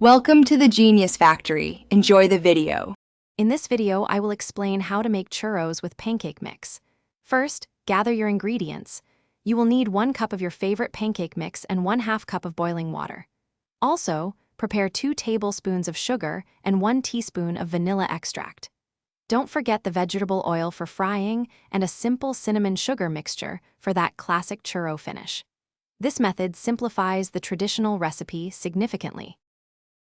Welcome to the Genius Factory. Enjoy the video. In this video, I will explain how to make churros with pancake mix. First, gather your ingredients. You will need 1 cup of your favorite pancake mix and 1/2 cup of boiling water. Also, prepare 2 tablespoons of sugar and 1 teaspoon of vanilla extract. Don't forget the vegetable oil for frying and a simple cinnamon sugar mixture for that classic churro finish. This method simplifies the traditional recipe significantly.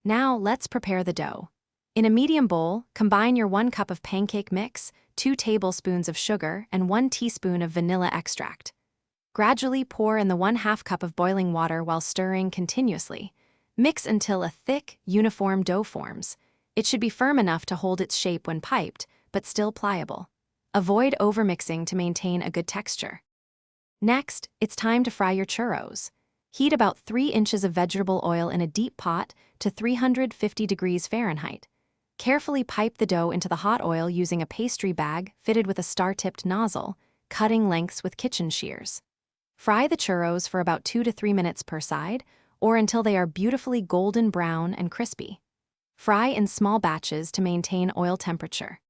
Now, let's prepare the dough. In a medium bowl, combine your 1 cup of pancake mix, 2 tablespoons of sugar, and 1 teaspoon of vanilla extract. Gradually pour in the 1/2 cup of boiling water while stirring continuously. Mix until a thick, uniform dough forms. It should be firm enough to hold its shape when piped, but still pliable. Avoid overmixing to maintain a good texture. Next, it's time to fry your churros. Heat about 3 inches of vegetable oil in a deep pot to 350 degrees Fahrenheit. Carefully pipe the dough into the hot oil using a pastry bag fitted with a star-tipped nozzle, cutting lengths with kitchen shears. Fry the churros for about 2 to 3 minutes per side, or until they are beautifully golden brown and crispy. Fry in small batches to maintain oil temperature.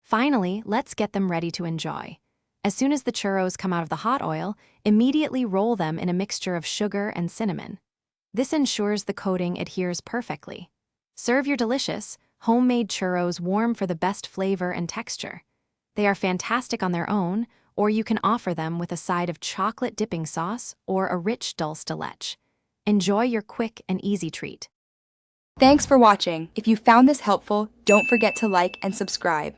Finally, let's get them ready to enjoy. As soon as the churros come out of the hot oil, immediately roll them in a mixture of sugar and cinnamon. This ensures the coating adheres perfectly. Serve your delicious, homemade churros warm for the best flavor and texture. They are fantastic on their own, or you can offer them with a side of chocolate dipping sauce or a rich dulce de leche. Enjoy your quick and easy treat. Thanks for watching. If you found this helpful, don't forget to like and subscribe.